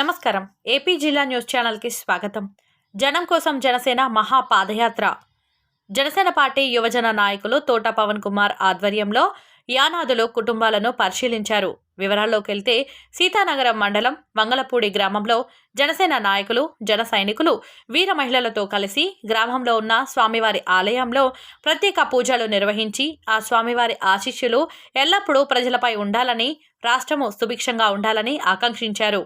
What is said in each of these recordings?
నమస్కారం. ఏపీ జిల్లా న్యూస్ ఛానల్కి స్వాగతం. జనం కోసం జనసేన మహా పాదయాత్ర. జనసేన పార్టీ యువజన నాయకులు తోట పవన్ కుమార్ ఆధ్వర్యంలో యానాదులు కుటుంబాలను పరిశీలించారు. వివరాల్లోకి వెళ్తే సీతానగరం మండలం వంగలపూడి గ్రామంలో జనసేన నాయకులు, జన సైనికులు, వీర మహిళలతో కలిసి గ్రామంలో ఉన్న స్వామివారి ఆలయంలో ప్రత్యేక పూజలు నిర్వహించి ఆ స్వామివారి ఆశీస్సులు ఎల్లప్పుడూ ప్రజలపై ఉండాలని, రాష్ట్రము సుభిక్షంగా ఉండాలని ఆకాంక్షించారు.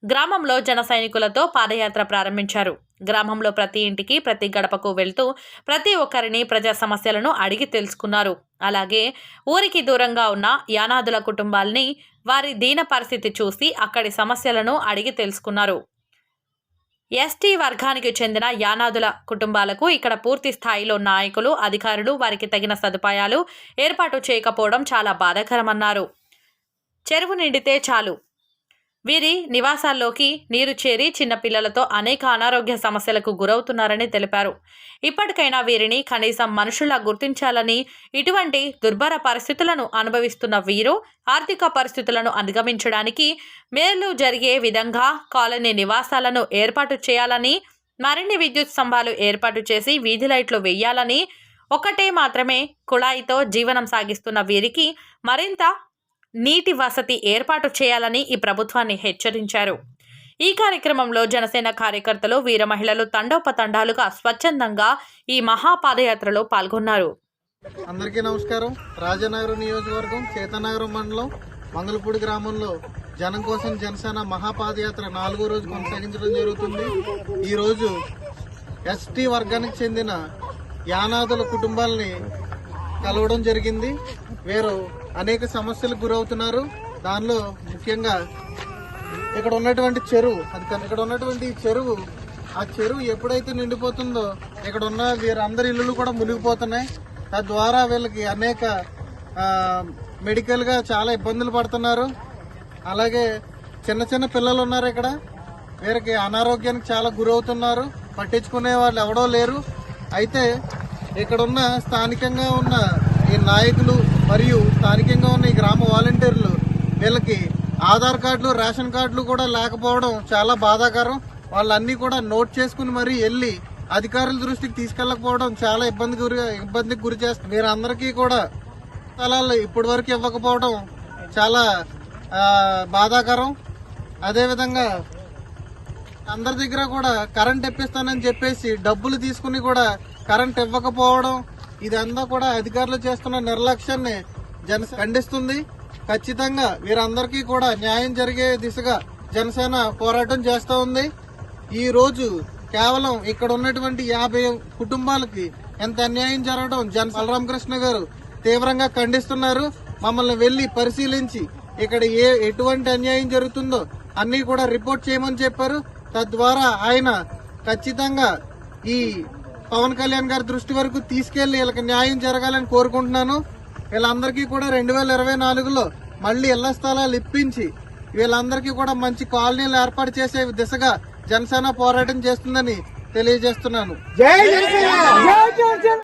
గ్రామంలో జన సైనికులతో పాదయాత్ర ప్రారంభించారు. గ్రామంలో ప్రతి ఇంటికి, ప్రతి గడపకు వెళ్తూ ప్రతి ఒక్కరిని ప్రజా సమస్యలను అడిగి తెలుసుకున్నారు. అలాగే ఊరికి దూరంగా ఉన్న యానాదుల కుటుంబాల్ని వారి దీన పరిస్థితి చూసి అక్కడి సమస్యలను అడిగి తెలుసుకున్నారు. ఎస్టీ వర్గానికి చెందిన యానాదుల కుటుంబాలకు ఇక్కడ పూర్తి స్థాయిలో నాయకులు, అధికారులు వారికి తగిన సదుపాయాలు ఏర్పాటు చేయకపోవడం చాలా బాధాకరమన్నారు. చెరువు నిండితే చాలు వీరి నివాసాల్లోకి నీరు చేరి చిన్నపిల్లలతో అనేక అనారోగ్య సమస్యలకు గురవుతున్నారని తెలిపారు. ఇప్పటికైనా వీరిని కనీసం మనుషుల్లా గుర్తించాలని, ఇటువంటి దుర్భర పరిస్థితులను అనుభవిస్తున్న వీరు ఆర్థిక పరిస్థితులను అధిగమించడానికి మేలు జరిగే విధంగా కాలనీ నివాసాలను ఏర్పాటు చేయాలని, మరిన్ని విద్యుత్ స్తంభాలు ఏర్పాటు చేసి వీధి లైట్లు వేయాలని, ఒకటే మాత్రమే కుళాయితో జీవనం సాగిస్తున్న వీరికి మరింత నీటి వసతి ఏర్పాటు చేయాలని ఈ ప్రభుత్వాన్ని హెచ్చరించారు. ఈ కార్యక్రమంలో జనసేన కార్యకర్తలు, వీర మహిళలు తండోపతండాలుగా స్వచ్ఛందంగా ఈ మహాపాదయాత్రలో పాల్గొన్నారు. అందరికీ నమస్కారం. రాజనగరం నియోజకవర్గం సీతానగరం మండలం మంగళపూడి గ్రామంలో జనం కోసం జనసేన మహాపాదయాత్ర 4వ రోజు కొనసాగించడం జరుగుతుంది. ఈరోజు ఎస్టీ వర్గానికి చెందిన యానాదుల కుటుంబాలని కలవడం జరిగింది. వీరు అనేక సమస్యలకు గురవుతున్నారు. దానిలో ముఖ్యంగా ఇక్కడ ఉన్నటువంటి చెరువు, ఇక్కడ ఉన్నటువంటి చెరువు, ఆ చెరువు ఎప్పుడైతే నిండిపోతుందో ఇక్కడ ఉన్న వీరందరి ఇల్లులు కూడా మునిగిపోతున్నాయి. తద్వారా వీళ్ళకి అనేక మెడికల్గా చాలా ఇబ్బందులు పడుతున్నారు. అలాగే చిన్న చిన్న పిల్లలు ఉన్నారు ఇక్కడ, వీరికి అనారోగ్యానికి చాలా గురవుతున్నారు. పట్టించుకునే వాళ్ళు ఎవడో లేరు. అయితే ఇక్కడ ఉన్న స్థానికంగా ఉన్న ఈ నాయకులు మరియు స్థానికంగా ఉన్న ఈ గ్రామ వాలంటీర్లు వీళ్ళకి ఆధార్ కార్డులు, రేషన్ కార్డులు కూడా లేకపోవడం చాలా బాధాకరం. వాళ్ళన్నీ కూడా నోట్ చేసుకుని మరీ వెళ్ళి అధికారుల దృష్టికి తీసుకెళ్లకపోవడం చాలా ఇబ్బందికి గురి చేస్తుంది. వీరందరికీ కూడా స్థలాలు ఇప్పటి వరకు ఇవ్వకపోవడం చాలా బాధాకరం. అదేవిధంగా అందరి దగ్గర కూడా కరెంట్ ఇప్పిస్తానని చెప్పేసి డబ్బులు తీసుకుని కూడా కరెంట్ ఇవ్వకపోవడం, ఇదంతా కూడా అధికారులు చేస్తున్న నిర్లక్ష్యాన్ని జనసేన ఖండిస్తుంది. ఖచ్చితంగా వీరందరికీ కూడా న్యాయం జరిగే దిశగా జనసేన పోరాటం చేస్తూ ఉంది. ఈ రోజు కేవలం ఇక్కడ ఉన్నటువంటి 50 కుటుంబాలకి ఎంత అన్యాయం జరగడం బలరామకృష్ణ గారు తీవ్రంగా ఖండిస్తున్నారు. మమ్మల్ని వెళ్లి పరిశీలించి ఇక్కడ ఎటువంటి అన్యాయం జరుగుతుందో అన్ని కూడా రిపోర్ట్ చేయమని చెప్పారు. తద్వారా ఆయన ఖచ్చితంగా ఈ పవన్ కళ్యాణ్ గారి దృష్టి వరకు తీసుకెళ్లి వీళ్ళకి న్యాయం జరగాలని కోరుకుంటున్నాను. వీళ్ళందరికీ కూడా 2024లో మళ్లీ ఇళ్ల స్థలాలు ఇప్పించి వీళ్ళందరికీ కూడా మంచి కాలనీలు ఏర్పాటు చేసే దిశగా జనసేన పోరాటం చేస్తుందని తెలియజేస్తున్నాను.